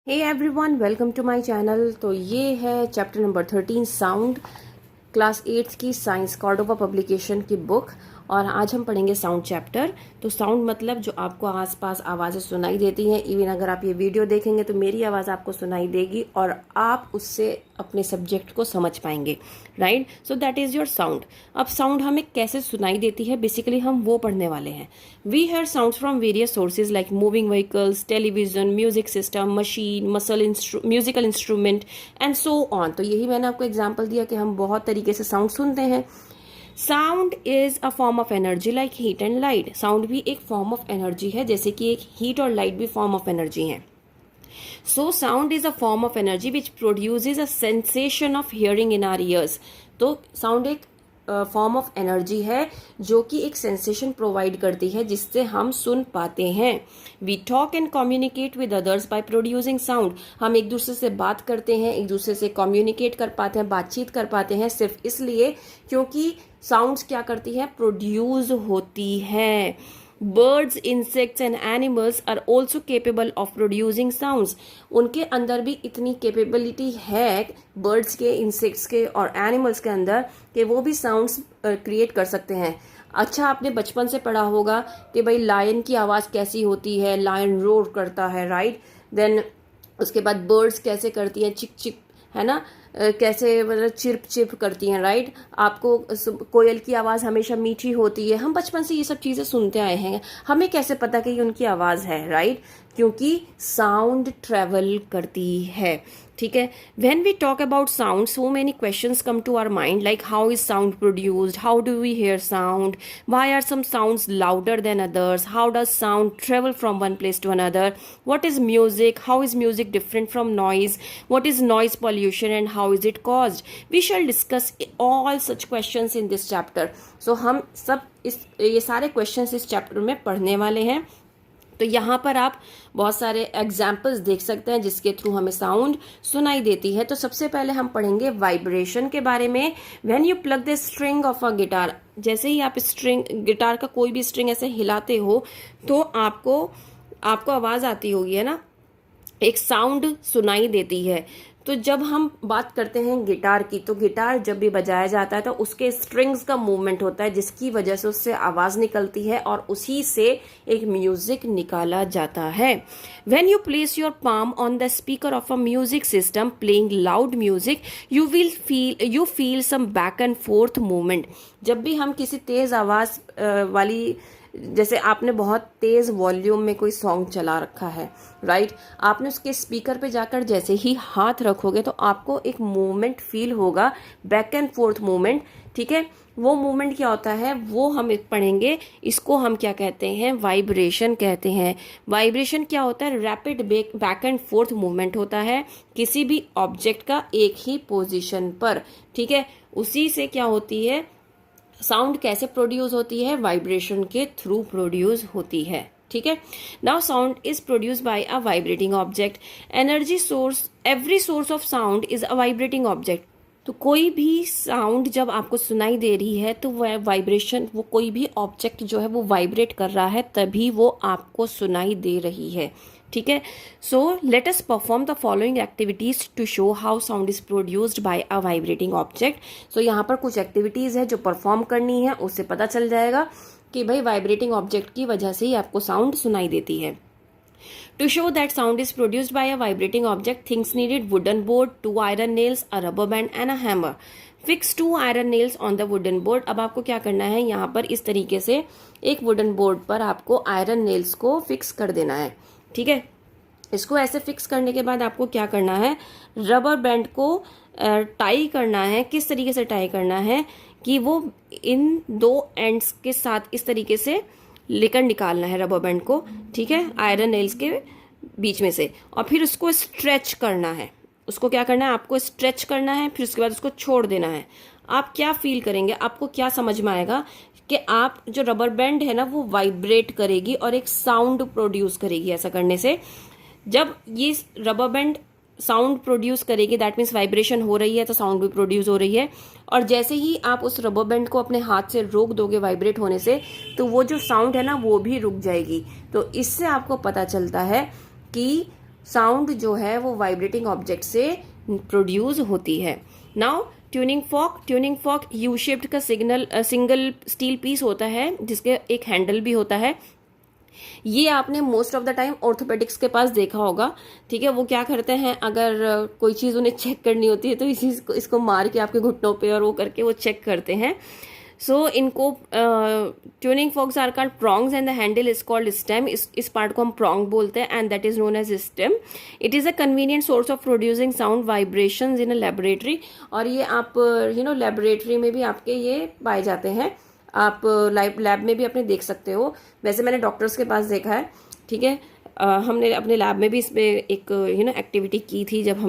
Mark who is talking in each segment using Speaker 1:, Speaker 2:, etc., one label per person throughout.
Speaker 1: Hey everyone, welcome to my channel. तो ये है चैप्टर नंबर 13 साउंड, क्लास 8 की साइंस कॉर्डोवा पब्लिकेशन की बुक। और आज हम पढ़ेंगे साउंड चैप्टर। तो साउंड मतलब जो आपको आसपास आवाज़ें सुनाई देती हैं। इवन अगर आप ये वीडियो देखेंगे तो मेरी आवाज़ आपको सुनाई देगी और आप उससे अपने सब्जेक्ट को समझ पाएंगे, right. So that is your sound. अब साउंड हमें कैसे सुनाई देती है, बेसिकली हम वो पढ़ने वाले हैं। We hear sound from various sources like moving vehicles, television, music system, machine, musical instrument and so on. तो यही मैंने आपको एग्जाम्पल दिया कि हम बहुत तरीके से साउंड सुनते हैं। Sound is a form of energy like heat and light. Sound भी एक फॉर्म ऑफ एनर्जी है, जैसे कि एक हीट और लाइट भी फॉर्म ऑफ एनर्जी है। So sound is a form of energy which produces a sensation of hearing in our ears. तो साउंड एक फॉर्म ऑफ एनर्जी है जो कि एक सेंसेशन प्रोवाइड करती है जिससे हम सुन पाते हैं। We talk and communicate with others by producing sound. हम एक दूसरे से बात करते हैं, एक दूसरे से कम्युनिकेट कर पाते हैं, बातचीत कर पाते हैं सिर्फ इसलिए क्योंकि साउंड्स क्या करती है, प्रोड्यूस होती है। Birds, insects and animals are also capable of producing sounds. उनके अंदर भी इतनी कैपेबिलिटी है, बर्ड्स के, इंसेक्ट्स के और एनिमल्स के अंदर, कि वो भी साउंड्स क्रिएट कर सकते हैं। अच्छा, आपने बचपन से पढ़ा होगा कि भाई लायन की आवाज़ कैसी होती है, लायन रोर करता है, राइट। देन उसके बाद बर्ड्स कैसे करती हैं, चिक चिक, है ना, कैसे मतलब चिर्प चिर्प करती हैं, राइट। आपको कोयल की आवाज़ हमेशा मीठी होती है। हम बचपन से ये सब चीज़ें सुनते आए हैं। हमें कैसे पता कि ये उनकी आवाज़ है, राइट, क्योंकि साउंड ट्रेवल करती है, ठीक है। When we talk about sound, so many questions come to our mind like how is sound produced, how do we hear sound, why are some sounds louder than others, how does sound travel from one place to another, what is music, how is music different from noise, what is noise pollution and how is it caused. We shall discuss all such questions in this chapter. सो हम सब ये सारे questions इस chapter में पढ़ने वाले हैं। तो यहाँ पर आप बहुत सारे एग्जाम्पल्स देख सकते हैं जिसके थ्रू हमें साउंड सुनाई देती है। तो सबसे पहले हम पढ़ेंगे वाइब्रेशन के बारे में। When you plug the string of a guitar, जैसे ही आप स्ट्रिंग, गिटार का कोई भी स्ट्रिंग ऐसे हिलाते हो तो आपको आवाज़ आती होगी, है ना, एक साउंड सुनाई देती है। तो जब हम बात करते हैं गिटार की, तो गिटार जब भी बजाया जाता है तो उसके स्ट्रिंग्स का मूवमेंट होता है जिसकी वजह से उससे आवाज़ निकलती है और उसी से एक म्यूजिक निकाला जाता है। When you place your palm on the speaker of a music system playing loud music, you feel some back and forth movement. जब भी हम किसी तेज आवाज़ वाली, जैसे आपने बहुत तेज वॉल्यूम में कोई सॉन्ग चला रखा है, राइट, आपने उसके स्पीकर पे जाकर जैसे ही हाथ रखोगे तो आपको एक मूवमेंट फील होगा, बैक एंड फोर्थ मूवमेंट, ठीक है। वो मूवमेंट क्या होता है वो हम पढ़ेंगे। इसको हम क्या कहते हैं, वाइब्रेशन कहते हैं। वाइब्रेशन क्या होता है, rapid back and forth movement होता है किसी भी ऑब्जेक्ट का एक ही पोजिशन पर, ठीक है। उसी से क्या होती है, साउंड कैसे प्रोड्यूस होती है, वाइब्रेशन के थ्रू प्रोड्यूस होती है, ठीक है। Now sound is produce by a vibrating object. Energy source, every source of sound is a vibrating object. तो कोई भी साउंड जब आपको सुनाई दे रही है तो वह वाइब्रेशन, वो कोई भी ऑब्जेक्ट जो है वो वाइब्रेट कर रहा है तभी वो आपको सुनाई दे रही है, ठीक है। So let us perform the following activities to show how sound is produced by a vibrating object. So यहाँ पर कुछ एक्टिविटीज है जो परफॉर्म करनी है, उससे पता चल जाएगा कि भाई वाइब्रेटिंग ऑब्जेक्ट की वजह से ही आपको साउंड सुनाई देती है। To show that sound is produced by a vibrating object, things needed: wooden board, 2 iron nails, a rubber band and a hammer. Fix 2 iron nails on the wooden board. अब आपको क्या करना है, यहाँ पर इस तरीके से एक वुडन बोर्ड पर आपको आयरन नेल्स को फिक्स कर देना है, ठीक है। इसको ऐसे फिक्स करने के बाद आपको क्या करना है, रबर बैंड को टाई करना है। किस तरीके से टाई करना है कि वो इन दो एंड्स के साथ इस तरीके से लेकर निकालना है रबर बैंड को, ठीक है, आयरन नेल्स के बीच में से। और फिर उसको स्ट्रेच करना है। उसको क्या करना है, आपको स्ट्रेच करना है, फिर उसके बाद उसको छोड़ देना है। आप क्या फील करेंगे, आपको क्या समझ में आएगा कि आप जो रबर बैंड है ना वो वाइब्रेट करेगी और एक साउंड प्रोड्यूस करेगी। ऐसा करने से जब ये रबर बैंड साउंड प्रोड्यूस करेगी, दैट मीन्स वाइब्रेशन हो रही है तो साउंड भी प्रोड्यूस हो रही है। और जैसे ही आप उस रबर बैंड को अपने हाथ से रोक दोगे वाइब्रेट होने से, तो वो जो साउंड है ना वो भी रुक जाएगी। तो इससे आपको पता चलता है कि साउंड जो है वो वाइब्रेटिंग ऑब्जेक्ट से प्रोड्यूस होती है। Now tuning fork U shaped का सिंगल स्टील पीस होता है जिसके एक हैंडल भी होता है। ये आपने most of the time orthopaedics के पास देखा होगा, ठीक है। वो क्या करते हैं, अगर कोई चीज़ उन्हें चेक करनी होती है तो इसको मार के आपके घुटनों पे और वो करके वो चेक करते हैं। सो इनको tuning forks are called prongs and the handle is called stem. इस पार्ट को हम प्रॉन्ग बोलते हैं and that is known as stem. It is a convenient source of producing sound vibrations in a laboratory. और ये आप laboratory में भी आपके ये पाए जाते हैं, आप लैब में भी अपने देख सकते हो। वैसे मैंने डॉक्टर्स के पास देखा है, ठीक है। हमने अपने लैब में भी इसमें एक एक्टिविटी की थी जब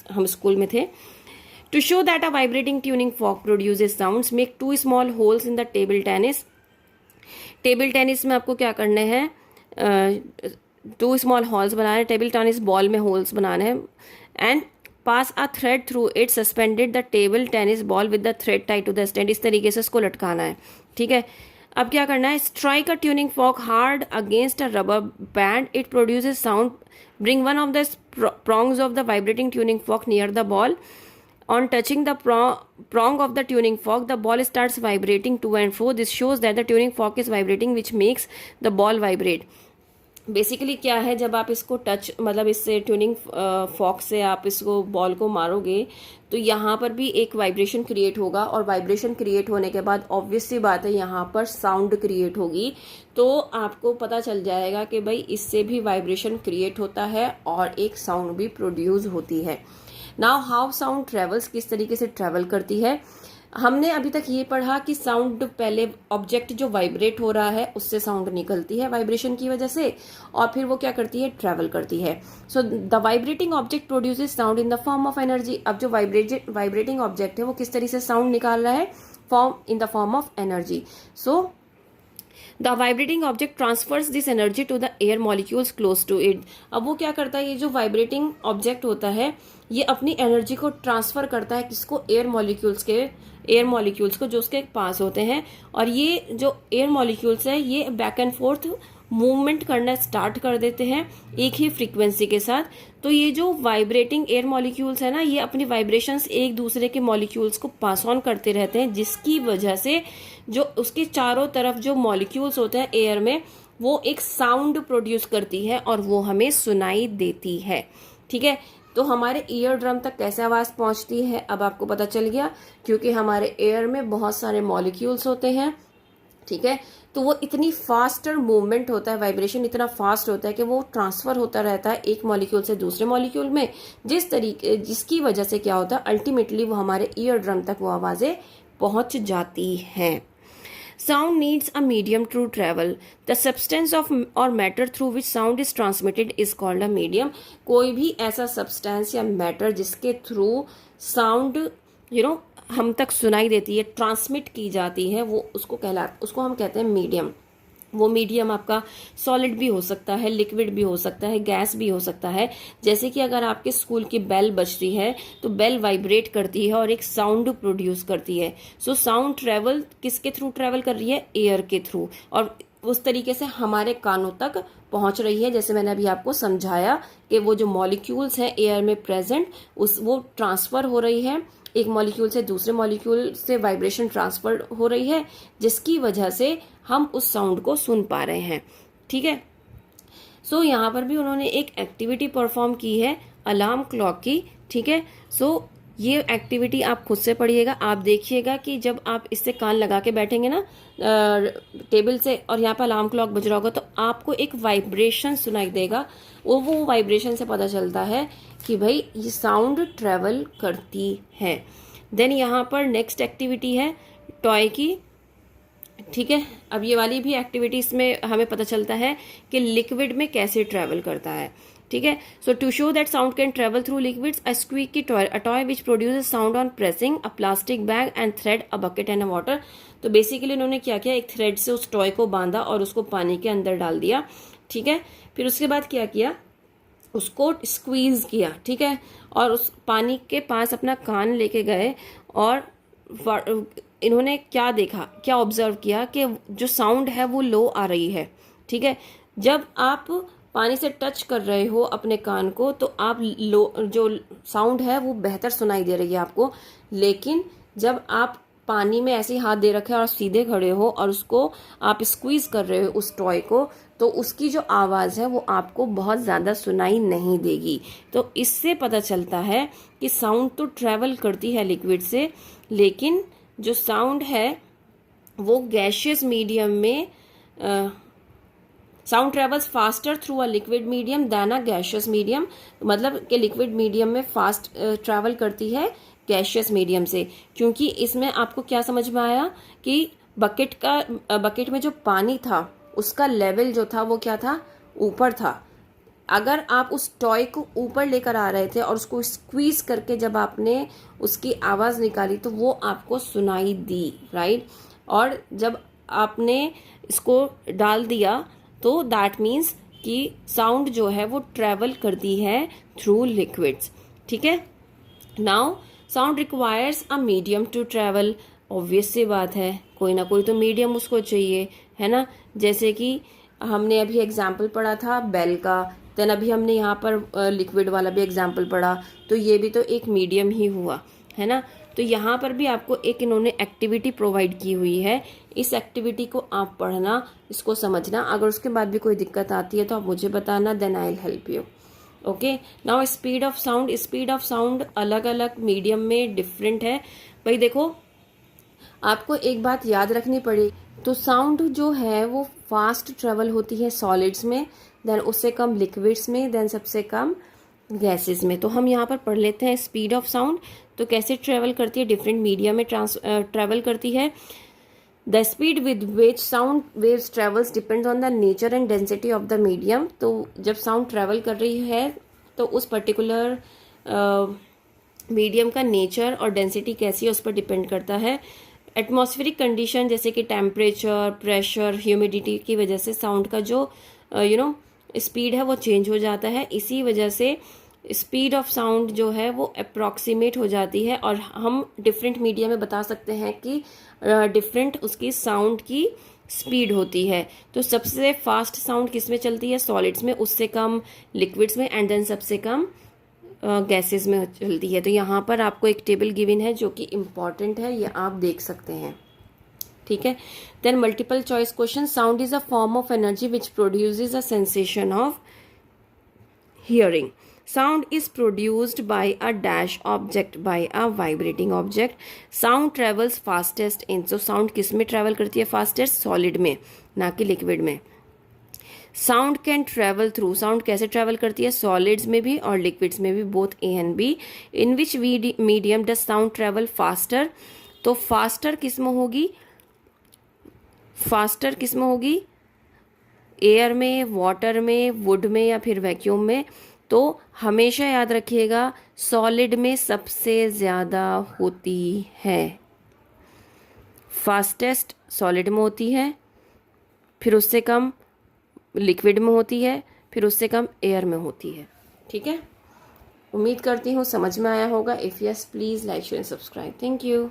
Speaker 1: हम स्कूल में थे। To show that a vibrating tuning fork produces sounds, make two small holes in the table tennis. Table tennis में आपको क्या करने हैं, 2 स्मॉल होल्स बनाने, टेबल टेनिस बॉल में होल्स बनाने हैं and pass a thread through it, suspended the table tennis ball with the thread tight to the stand. इस तरीके से इसको लटकाना है, ठीक है। अब क्या करना है, strike a tuning fork hard against a rubber band, it produces sound, bring one of the prongs of the vibrating tuning fork near the ball. On touching the prong of the tuning fork, the ball starts vibrating to and fro. This shows that the tuning fork is vibrating, which makes the ball vibrate. Basically क्या है, जब आप इसको touch मतलब इससे tuning Fock से आप इसको बॉल को मारोगे तो यहाँ पर भी एक वाइब्रेशन क्रिएट होगा, और वाइब्रेशन क्रिएट होने के बाद ऑब्वियस सी बात है यहाँ पर साउंड क्रिएट होगी। तो आपको पता चल जाएगा कि भाई इससे भी वाइब्रेशन क्रिएट होता है और एक साउंड भी प्रोड्यूस होती है। नाउ हाउ साउंड ट्रेवल्स, किस तरीके से ट्रेवल करती है। हमने अभी तक ये पढ़ा कि साउंड, पहले ऑब्जेक्ट जो वाइब्रेट हो रहा है उससे साउंड निकलती है वाइब्रेशन की वजह से, और फिर वो क्या करती है, ट्रेवल करती है। सो the vibrating object produces sound in the form of energy. अब जो वाइब्रेटिंग ऑब्जेक्ट है वो किस तरीके से साउंड निकाल रहा है, in the form of energy. So the vibrating object transfers this energy to the air molecules close to it. अब वो क्या करता है, ये जो वाइब्रेटिंग ऑब्जेक्ट होता है ये अपनी एनर्जी को ट्रांसफर करता है किसको, एयर मॉलिक्यूल्स को जो उसके पास होते हैं। और ये जो एयर मॉलिक्यूल्स है ये बैक एंड फोर्थ मूवमेंट करना स्टार्ट कर देते हैं एक ही फ्रीक्वेंसी के साथ। तो ये जो वाइब्रेटिंग एयर मॉलिक्यूल्स है ना, ये अपनी वाइब्रेशंस एक दूसरे के मॉलिक्यूल्स को पास ऑन करते रहते हैं, जिसकी वजह से जो उसके चारों तरफ जो मॉलिक्यूल्स होते हैं एयर में वो एक साउंड प्रोड्यूस करती है और वो हमें सुनाई देती है, ठीक है। तो हमारे ईयर ड्रम तक कैसे आवाज़ पहुंचती है अब आपको पता चल गया, क्योंकि हमारे एयर में बहुत सारे मॉलिक्यूल्स होते हैं, ठीक है। तो वो इतनी फास्टर मूवमेंट होता है, वाइब्रेशन इतना फास्ट होता है कि वो ट्रांसफर होता रहता है एक मॉलिक्यूल से दूसरे मॉलिक्यूल में, जिसकी वजह से क्या होता है, अल्टीमेटली वो हमारे ईयर ड्रम तक वो आवाज़ें पहुंच जाती हैं। Sound needs a medium to travel. The substance of or matter through which sound is transmitted is called a medium. कोई भी ऐसा substance या matter जिसके थ्रू साउंड हम तक सुनाई देती है, ट्रांसमिट की जाती है, वो उसको हम कहते हैं मीडियम। वो मीडियम आपका सॉलिड भी हो सकता है, लिक्विड भी हो सकता है, गैस भी हो सकता है। जैसे कि अगर आपके स्कूल की बेल बजती है तो बेल वाइब्रेट करती है और एक साउंड प्रोड्यूस करती है। सो साउंड ट्रेवल किसके थ्रू ट्रेवल कर रही है, एयर के थ्रू, और उस तरीके से हमारे कानों तक पहुंच रही है। जैसे मैंने अभी आपको समझाया कि वो जो मॉलिक्यूल्स हैं एयर में प्रेजेंट वो ट्रांसफर हो रही है एक मॉलिक्यूल से दूसरे मॉलिक्यूल से, वाइब्रेशन ट्रांसफर हो रही है, जिसकी वजह से हम उस साउंड को सुन पा रहे हैं, ठीक है। सो यहाँ पर भी उन्होंने एक एक्टिविटी परफॉर्म की है अलार्म क्लॉक की, ठीक है। सो ये एक्टिविटी आप खुद से पढ़िएगा, आप देखिएगा कि जब आप इससे कान लगा के बैठेंगे ना टेबल से और यहाँ पर अलार्म क्लॉक बज रहा होगा तो आपको एक वाइब्रेशन सुनाई देगा। वो वाइब्रेशन से पता चलता है कि भाई ये साउंड ट्रेवल करती है। देन यहाँ पर नेक्स्ट एक्टिविटी है टॉय की, ठीक है। अब ये वाली भी एक्टिविटीज में हमें पता चलता है कि लिक्विड में कैसे ट्रेवल करता है, ठीक है। So to show that sound can travel through liquids, a squeaky toy, a toy which produces sound on pressing a plastic bag and thread a bucket and a water. तो basically उन्होंने क्या किया, एक thread से उस toy को बांधा और उसको पानी के अंदर डाल दिया, ठीक है। फिर उसके बाद क्या किया, उसको स्क्वीज किया, ठीक है, और उस पानी के पास अपना कान लेके गए और इन्होंने क्या देखा, क्या ऑब्जर्व किया कि जो साउंड है वो लो आ रही है, ठीक है। जब आप पानी से टच कर रहे हो अपने कान को तो आप जो साउंड है वो बेहतर सुनाई दे रही है आपको। लेकिन जब आप पानी में ऐसे ही हाथ दे रखे और सीधे खड़े हो और उसको आप स्क्वीज कर रहे हो उस टॉय को, तो उसकी जो आवाज़ है वो आपको बहुत ज़्यादा सुनाई नहीं देगी। तो इससे पता चलता है कि साउंड तो ट्रैवल करती है लिक्विड से, लेकिन जो साउंड है वो गैशियस मीडियम में sound travels faster through a liquid medium then a gaseous medium. मतलब कि लिक्विड मीडियम में फास्ट ट्रैवल करती है गैशियस मीडियम से, क्योंकि इसमें आपको क्या समझ में आया कि बकेट में जो पानी था उसका लेवल जो था वो क्या था, ऊपर था। अगर आप उस टॉय को ऊपर लेकर आ रहे थे और उसको स्क्वीज करके जब आपने उसकी आवाज़ निकाली तो वो आपको सुनाई दी, राइट। और जब आपने इसको डाल दिया तो दैट मीन्स कि साउंड जो है वो ट्रैवल करती है थ्रू लिक्विड्स, ठीक है। Now sound requires a medium to travel. Obvious सी बात है, कोई ना कोई तो मीडियम उसको चाहिए, है ना। जैसे कि हमने अभी एग्जाम्पल पढ़ा था बेल का, देन अभी हमने यहाँ पर लिक्विड वाला भी एग्जाम्पल पढ़ा, तो ये भी तो एक मीडियम ही हुआ, है ना। तो यहाँ पर भी आपको एक इन्होंने एक्टिविटी प्रोवाइड की हुई है। इस एक्टिविटी को आप पढ़ना, इसको समझना। अगर उसके बाद भी कोई दिक्कत आती है तो आप मुझे बताना, then I will help you. Okay, now speed of sound. Speed of sound अलग अलग मीडियम में डिफरेंट है। भाई देखो, आपको एक बात याद रखनी पड़ेगी, तो साउंड जो है वो फास्ट ट्रेवल होती है सॉलिड्स में, देन उससे कम लिक्विड्स में, देन सबसे कम गैसेस में। तो हम यहाँ पर पढ़ लेते हैं स्पीड ऑफ साउंड। तो कैसे ट्रेवल करती है, डिफरेंट मीडिया में ट्रेवल करती है। The speed with which sound waves travels depends on the nature and density of the medium. तो जब साउंड ट्रेवल कर रही है तो उस पर्टिकुलर मीडियम का नेचर और डेंसिटी कैसी है उस पर डिपेंड करता है। एटमॉस्फेरिक कंडीशन जैसे कि टेम्परेचर, प्रेशर, ह्यूमिडिटी की वजह से साउंड का जो स्पीड है वो चेंज हो जाता है। इसी वजह से स्पीड ऑफ साउंड जो है वो अप्रॉक्सीमेट हो जाती है, और हम डिफरेंट मीडिया में बता सकते हैं कि डिफरेंट उसकी साउंड की स्पीड होती है। तो सबसे फास्ट साउंड किस में चलती है, सॉलिड्स में, उससे कम लिक्विड्स में, एंड देन सबसे कम गैसेस में चलती है। तो यहाँ पर आपको एक टेबल गिवन है जो कि इम्पॉर्टेंट है, ये आप देख सकते हैं, ठीक है। Then multiple choice question. Sound is a form of energy which produces a sensation of hearing. Sound is produced by a dash object by a vibrating object. Sound travels fastest in, so sound किस में travel करती है fastest, solid में, ना कि liquid में। Sound can travel through, sound कैसे travel करती है, solids में भी और liquids में भी, both A and B. In which medium does sound travel faster? तो faster किस में होगी, faster किस में होगी, एयर में, वाटर में, वुड में या फिर वैक्यूम में। तो हमेशा याद रखिएगा सॉलिड में सबसे ज़्यादा होती है, फास्टेस्ट सॉलिड में होती है, फिर उससे कम लिक्विड में होती है, फिर उससे कम एयर में होती है, ठीक है। उम्मीद करती हूँ समझ में आया होगा। If yes please like share and subscribe. Thank you.